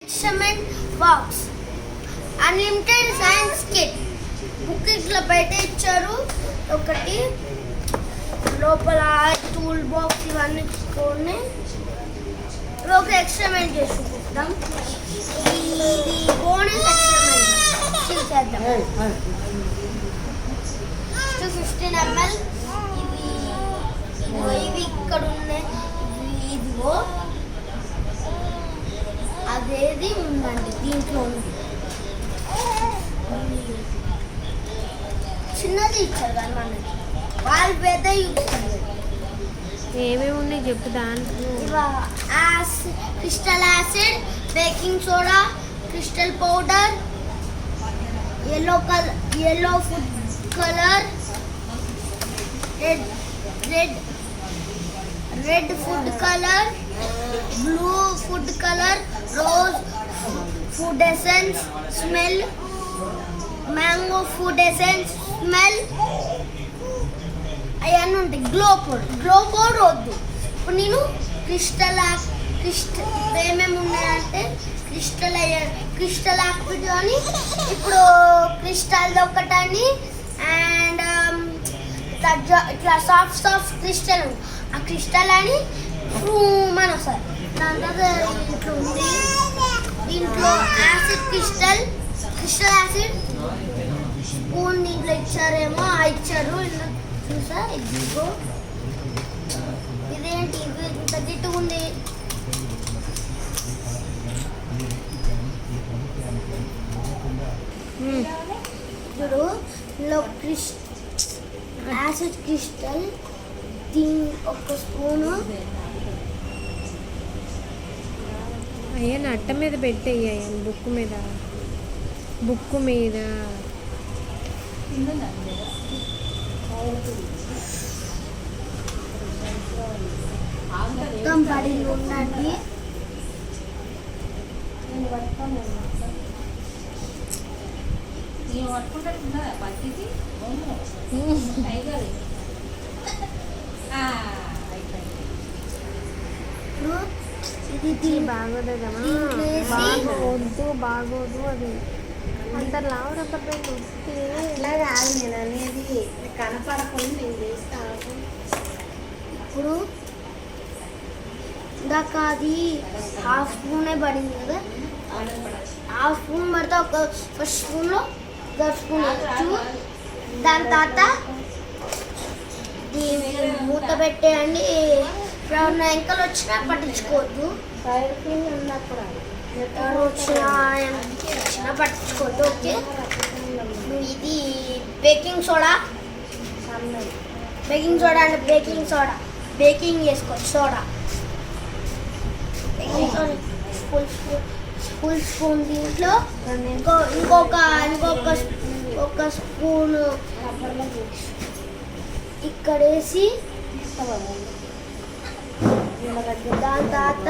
instrument box, unlimited science kit. Book ఇట్లా బయట ఇచ్చారు. ఒకటి లోపల టూల్ బాక్స్ ఇవన్నీ తీసుకొని ఒక ఎక్స్పెరిమెంట్ చేసుకుంటాం. ఇది బోనస్ ఎక్స్పెరిమెంట్ చేద్దాం. 15 ml ఇవి ఇక్కడ ఉన్నాయి. ఇదిగో అదేది ఉందండి దీంట్లో ఉంది. చిన్నది ఇచ్చారు కానీ మనకి వాళ్ళు పెద్ద చూపిస్తారు. ఏమేమి ఉన్నాయి చెప్పు. దాంట్లో crystal acid, baking soda, crystal powder, yellow food color, red food color, blue food color, rose food essence smell, mango food essence smell. అవన్నీ ఉంటాయి. గ్లో పౌడర్ వద్దు. ఇప్పుడు నేను క్రిస్టల్ ఏమేమి ఉన్నాయంటే క్రిస్టల్ యాక్టివిటీ అని ఇప్పుడు క్రిస్టల్ ఒకటని అండ్ ఇట్లా సాఫ్ట్ క్రిస్టల్ ఆ క్రిస్టల్ అని అని వస్తుంది. దాని తర్వాత ఇట్లా ఉంది. దీంట్లో యాసిడ్ క్రిస్టల్ యాసిడ్ స్పూన్ దీంట్లో ఇచ్చారేమో ఇచ్చారు. ఇలా చూసా ఇదిగో ఇదేంటి ఇది ఇంత గిట్టుగా ఉంది. ఇప్పుడు ఇందులో యాసిడ్ క్రిస్టల్ దీని ఒక స్పూను అయ్యా అట్ట మీద పెట్టేయ్యా. బుక్ మీద మొత్తం పడి ఉండండి. ఇది బాగోదమ్మా. బాగోదు అది అంత లావురంత పెట్టి వస్తే ఇలా కాదు. నేను అనేది కనపడకుండా నేను చేస్తాను. ఇప్పుడు ఇందాక అది హాఫ్ స్పూనే పడింది కదా, హాఫ్ స్పూన్ పడితే ఒక ఫస్ట్ స్పూన్లో స్పూన్ వేయచ్చు. దాని తర్వాత దీన్ని మూత పెట్టేయండి. ఇప్పుడు ఎంకలు వచ్చినా పట్టించుకోవద్దు. వచ్చినా పట్టించుకోవద్దు. ఓకే. ఇది బేకింగ్ సోడా అంటే బేకింగ్ చేసుకోవచ్చు. సోడా ఫుల్ స్పూన్ దీంట్లో ఇంకొక స్పూన్ ఇక్కడ వేసి దాని తర్వాత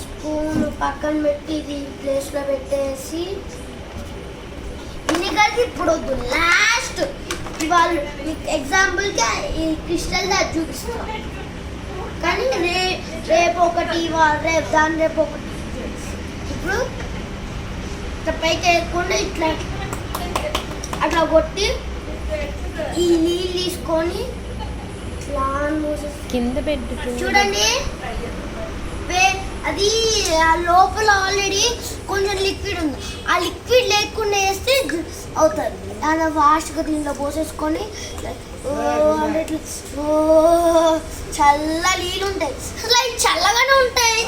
స్పూన్ పక్కన పెట్టి ఇది ప్లేస్లో పెట్టేసి వినిగర్కి ఇప్పుడు వద్దు. లాస్ట్ ఇవాళ మీకు ఎగ్జాంపుల్గా ఈ క్రిస్టల్ దా చూపిస్తాం. కానీ రేపు ఒకటి రేపు ఒకటి. ఇప్పుడు ఇట్లా పైకి వేయకుండా ఇట్లా అట్లా కొట్టి ఈ నీళ్ళు తీసుకొని కింద పెట్టు. చూడండి అది లోపల ఆల్రెడీ కొంచెం లిక్విడ్ ఉంది. ఆ లిక్విడ్ లేకుండా వేస్తే అవుతుంది. దాని ఫాస్ట్గా దీంట్లో పోసేసుకొని చల్ల నీళ్ళు ఉంటాయి. అసలు అవి చల్లగానే ఉంటాయి.